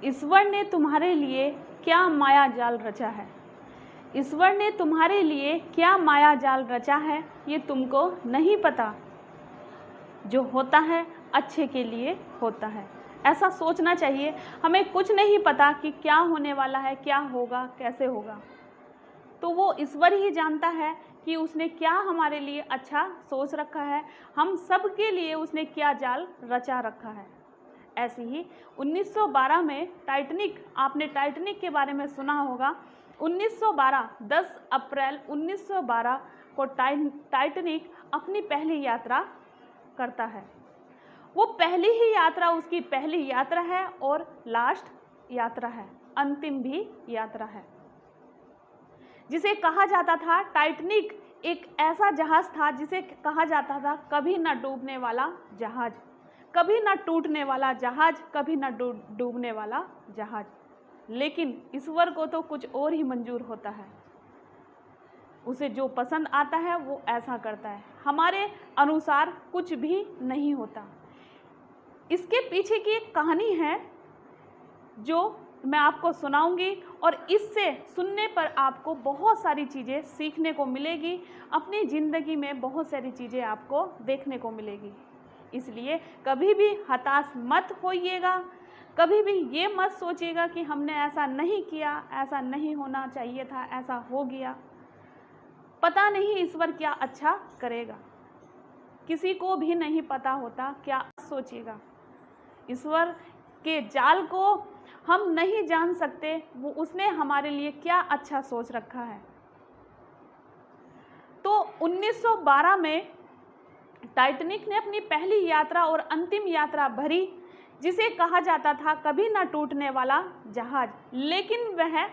ईश्वर ने तुम्हारे लिए क्या माया जाल रचा है। ईश्वर ने तुम्हारे लिए क्या माया जाल रचा है, ये तुमको नहीं पता। जो होता है अच्छे के लिए होता है, ऐसा सोचना चाहिए। हमें कुछ नहीं पता कि क्या होने वाला है, क्या होगा, कैसे होगा, तो वो ईश्वर ही जानता है कि उसने क्या हमारे लिए अच्छा सोच रखा है, हम सब के लिए उसने क्या जाल रचा रखा है। ऐसे ही 1912 में टाइटैनिक, आपने टाइटैनिक के बारे में सुना होगा। 1912 10 अप्रैल 1912 को टाइटैनिक अपनी पहली यात्रा करता है। वो पहली ही यात्रा, उसकी पहली यात्रा है और लास्ट यात्रा है, अंतिम भी यात्रा है। जिसे कहा जाता था, टाइटैनिक एक ऐसा जहाज था जिसे कहा जाता था कभी ना डूबने वाला जहाज, कभी ना टूटने वाला जहाज, कभी ना डूबने वाला जहाज। लेकिन ईश्वर को तो कुछ और ही मंजूर होता है, उसे जो पसंद आता है वो ऐसा करता है। हमारे अनुसार कुछ भी नहीं होता। इसके पीछे की एक कहानी है जो मैं आपको सुनाऊंगी, और इससे सुनने पर आपको बहुत सारी चीज़ें सीखने को मिलेगी, अपनी ज़िंदगी में बहुत सारी चीज़ें आपको देखने को मिलेगी। इसलिए कभी भी हताश मत होइएगा, कभी भी ये मत सोचिएगा कि हमने ऐसा नहीं किया, ऐसा नहीं होना चाहिए था, ऐसा हो गया। पता नहीं ईश्वर क्या अच्छा करेगा, किसी को भी नहीं पता होता क्या सोचिएगा। ईश्वर के जाल को हम नहीं जान सकते, वो उसने हमारे लिए क्या अच्छा सोच रखा है। तो 1912 में टाइटैनिक ने अपनी पहली यात्रा और अंतिम यात्रा भरी, जिसे कहा जाता था कभी ना टूटने वाला जहाज। लेकिन वह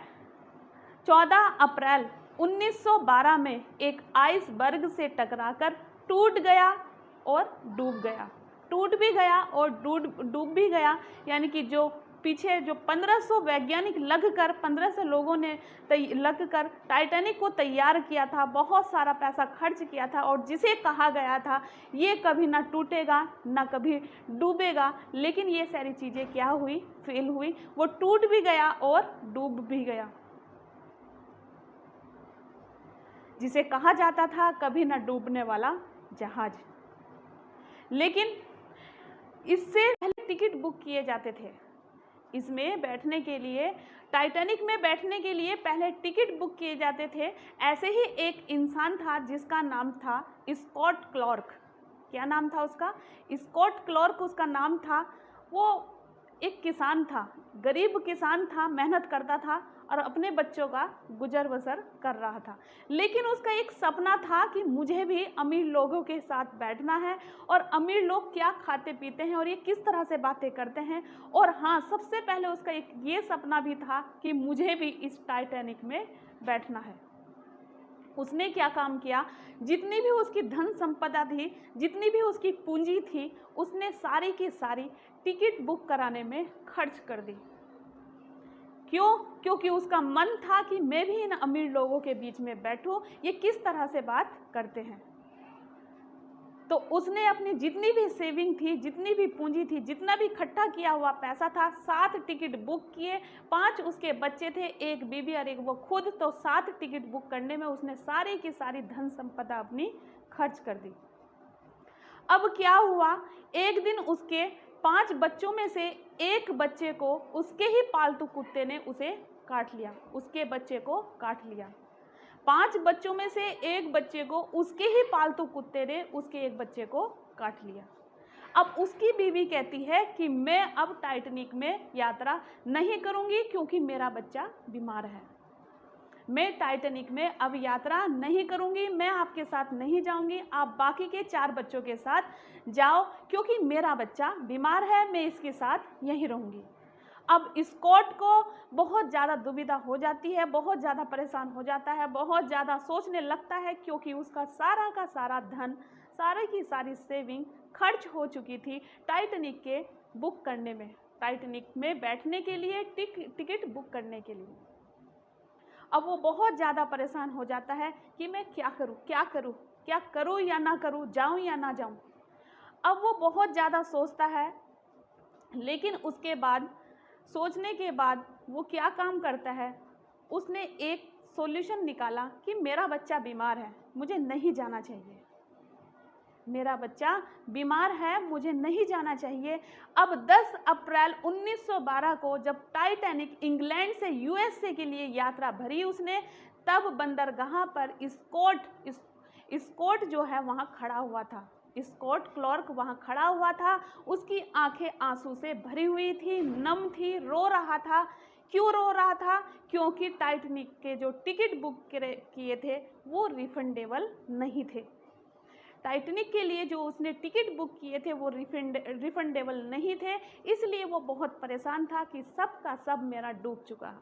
14 अप्रैल 1912 में एक आइसबर्ग से टकराकर टूट गया और डूब गया। टूट भी गया और डूब भी गया, यानी कि जो पीछे जो 1500 वैज्ञानिक लगकर, 1500 लोगों ने लगकर टाइटैनिक को तैयार किया था, बहुत सारा पैसा खर्च किया था, और जिसे कहा गया था ये कभी ना टूटेगा ना कभी डूबेगा, लेकिन ये सारी चीज़ें क्या हुई, फेल हुई। वो टूट भी गया और डूब भी गया। जिसे कहा जाता था कभी ना डूबने वाला जहाज। लेकिन इससे पहले टिकट बुक किए जाते थे। इसमें बैठने के लिए, टाइटैनिक में बैठने के लिए पहले टिकट बुक किए जाते थे। ऐसे ही एक इंसान था जिसका नाम था स्कॉट क्लार्क। क्या नाम था उसका? स्कॉट क्लार्क उसका नाम था। वो एक किसान था, गरीब किसान था, मेहनत करता था और अपने बच्चों का गुजर बसर कर रहा था। लेकिन उसका एक सपना था कि मुझे भी अमीर लोगों के साथ बैठना है, और अमीर लोग क्या खाते पीते हैं और ये किस तरह से बातें करते हैं। और हाँ, सबसे पहले उसका एक ये सपना भी था कि मुझे भी इस टाइटैनिक में बैठना है। उसने क्या काम किया, जितनी भी उसकी धन संपदा थी, जितनी भी उसकी पूंजी थी, उसने सारी की सारी टिकट बुक कराने में खर्च कर दी। क्यों? क्योंकि उसका मन था कि मैं भी इन अमीर लोगों के बीच में बैठूं, ये किस तरह से बात करते हैं। तो उसने अपनी जितनी भी सेविंग थी, जितनी भी पूंजी थी, जितना भी इकट्ठा किया हुआ पैसा था, 7 टिकट बुक किए। 5 उसके बच्चे थे, एक बीबी और एक वो खुद। तो 7 टिकट बुक करने में उसने सारी की सारी धन संपदा अपनी खर्च कर दी। अब क्या हुआ, एक दिन उसके 5 बच्चों में से एक बच्चे को उसके ही पालतू कुत्ते ने उसे काट लिया, उसके बच्चे को काट लिया। 5 बच्चों में से एक बच्चे को उसके ही पालतू कुत्ते ने उसके एक बच्चे को काट लिया। अब उसकी बीवी कहती है कि मैं अब टाइटैनिक में यात्रा नहीं करूंगी क्योंकि मेरा बच्चा बीमार है। मैं टाइटैनिक में अब यात्रा नहीं करूंगी, मैं आपके साथ नहीं जाऊंगी, आप बाकी के 4 बच्चों के साथ जाओ क्योंकि मेरा बच्चा बीमार है, मैं इसके साथ यहीं रहूंगी। अब स्कॉट को बहुत ज़्यादा दुविधा हो जाती है, बहुत ज़्यादा परेशान हो जाता है, बहुत ज़्यादा सोचने लगता है, क्योंकि उसका सारा का सारा धन, सारी की सारी सेविंग खर्च हो चुकी थी टाइटैनिक के बुक करने में, टाइटैनिक में बैठने के लिए, टिकट बुक करने के लिए। अब वो बहुत ज़्यादा परेशान हो जाता है कि मैं क्या करूँ, क्या करूँ, क्या करूँ या ना करूँ, जाऊँ या ना जाऊँ। अब वो बहुत ज़्यादा सोचता है, लेकिन उसके बाद सोचने के बाद वो क्या काम करता है, उसने एक सॉल्यूशन निकाला कि मेरा बच्चा बीमार है, मुझे नहीं जाना चाहिए, मेरा बच्चा बीमार है, मुझे नहीं जाना चाहिए। अब 10 अप्रैल 1912 को जब टाइटैनिक इंग्लैंड से यूएसए के लिए यात्रा भरी उसने, तब बंदरगाह पर स्कॉट जो है वहाँ खड़ा हुआ था। स्कॉट क्लॉर्क वहाँ खड़ा हुआ था। उसकी आंखें आंसू से भरी हुई थी, नम थी, रो रहा था। क्यों रो रहा था? क्योंकि टाइटैनिक के जो टिकट बुक किए थे वो रिफंडेबल नहीं थे। टाइटैनिक के लिए जो उसने टिकट बुक किए थे वो रिफंडेबल नहीं थे, इसलिए वो बहुत परेशान था कि सब का सब मेरा डूब चुका,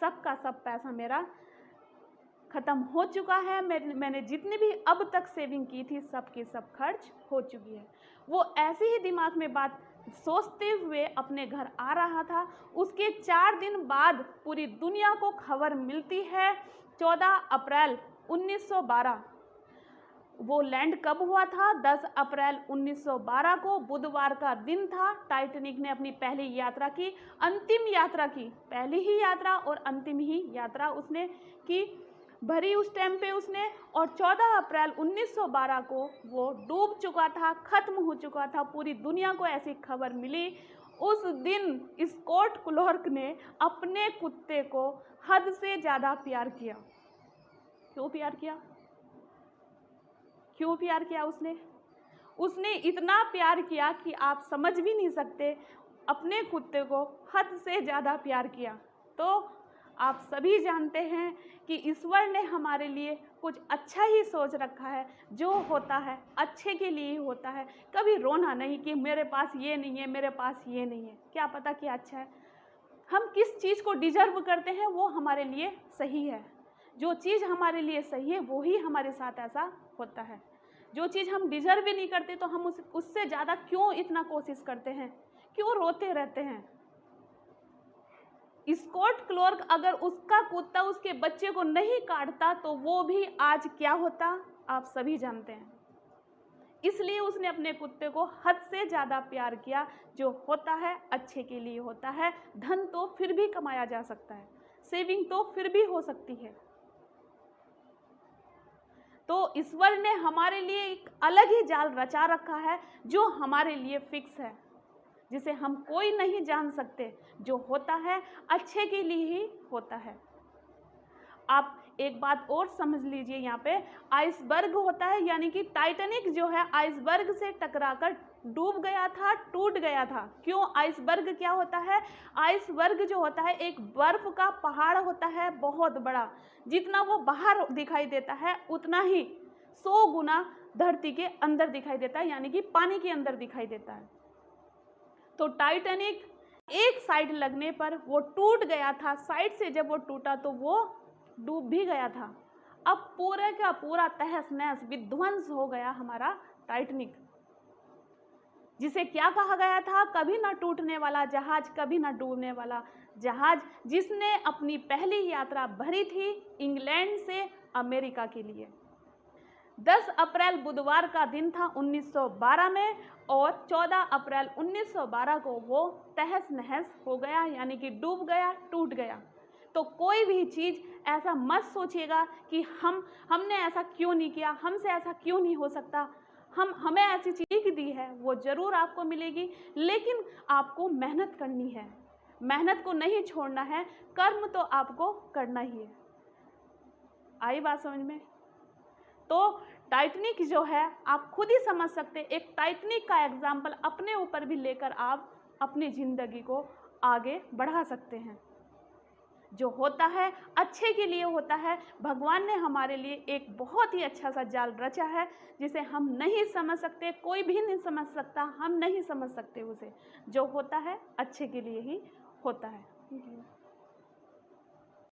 सब का सब पैसा मेरा ख़त्म हो चुका है, मैंने जितनी भी अब तक सेविंग की थी सब की सब खर्च हो चुकी है। वो ऐसे ही दिमाग में बात सोचते हुए अपने घर आ रहा था। उसके 4 दिन बाद पूरी दुनिया को खबर मिलती है 14 अप्रैल 1912। वो लैंड कब हुआ था? 10 अप्रैल 1912 को, बुधवार का दिन था। टाइटैनिक ने अपनी पहली यात्रा की, अंतिम यात्रा की, पहली ही यात्रा और अंतिम ही यात्रा उसने की, भरी उस टाइम पे उसने। और 14 अप्रैल 1912 को वो डूब चुका था, खत्म हो चुका था। पूरी दुनिया को ऐसी खबर मिली। उस दिन स्कॉट क्लॉर्क ने अपने कुत्ते को हद से ज़्यादा प्यार किया। क्यों प्यार किया? क्यों प्यार किया उसने इतना प्यार किया कि आप समझ भी नहीं सकते। अपने कुत्ते को हद से ज़्यादा प्यार किया। तो आप सभी जानते हैं कि ईश्वर ने हमारे लिए कुछ अच्छा ही सोच रखा है। जो होता है अच्छे के लिए ही होता है। कभी रोना नहीं कि मेरे पास ये नहीं है, मेरे पास ये नहीं है। क्या पता क्या अच्छा है। हम किस चीज़ को डिजर्व करते हैं वो हमारे लिए सही है। जो चीज़ हमारे लिए सही है वो ही हमारे साथ ऐसा होता है। जो चीज़ हम डिजर्व भी नहीं करते तो हम उससे ज़्यादा क्यों इतना कोशिश करते हैं, क्यों रोते रहते हैं। स्कॉट क्लॉर्क अगर उसका कुत्ता उसके बच्चे को नहीं काटता तो वो भी आज क्या होता, आप सभी जानते हैं। इसलिए उसने अपने कुत्ते को हद से ज़्यादा प्यार किया। जो होता है अच्छे के लिए होता है। धन तो फिर भी कमाया जा सकता है, सेविंग तो फिर भी हो सकती है। तो ईश्वर ने हमारे लिए एक अलग ही जाल रचा रखा है जो हमारे लिए फिक्स है, जिसे हम कोई नहीं जान सकते। जो होता है अच्छे के लिए ही होता है। आप एक बात और समझ लीजिए, यहाँ पे आइसबर्ग होता है, यानी कि टाइटैनिक जो है आइसबर्ग से टकराकर डूब गया था, टूट गया था। क्यों? आइसबर्ग क्या होता है? आइसबर्ग जो होता है एक बर्फ का पहाड़ होता है, बहुत बड़ा। जितना वो बाहर दिखाई देता है उतना ही 100 गुना धरती के अंदर दिखाई देता है, यानी कि पानी के अंदर दिखाई देता है। तो टाइटैनिक एक साइड लगने पर वो टूट गया था। साइड से जब वो टूटा तो वो डूब भी गया था। अब पूरे का पूरा तहस नहस विध्वंस हो गया हमारा टाइटैनिक, जिसे क्या कहा गया था? कभी ना टूटने वाला जहाज, कभी ना डूबने वाला जहाज, जिसने अपनी पहली यात्रा भरी थी इंग्लैंड से अमेरिका के लिए। 10 अप्रैल बुधवार का दिन था 1912 में, और 14 अप्रैल 1912 को वो तहस नहस हो गया, यानी कि डूब गया, टूट गया। तो कोई भी चीज़ ऐसा मत सोचिएगा कि हमने ऐसा क्यों नहीं किया, हमसे ऐसा क्यों नहीं हो सकता। हमें ऐसी चीज़ दी है वो ज़रूर आपको मिलेगी, लेकिन आपको मेहनत करनी है, मेहनत को नहीं छोड़ना है। कर्म तो आपको करना ही है। आई बात समझ में? तो टाइटैनिक जो है आप खुद ही समझ सकते, एक टाइटैनिक का एग्जाम्पल अपने ऊपर भी लेकर आप अपनी ज़िंदगी को आगे बढ़ा सकते हैं। जो होता है अच्छे के लिए होता है। भगवान ने हमारे लिए एक बहुत ही अच्छा सा जाल रचा है जिसे हम नहीं समझ सकते, कोई भी नहीं समझ सकता, हम नहीं समझ सकते उसे। जो होता है अच्छे के लिए ही होता है।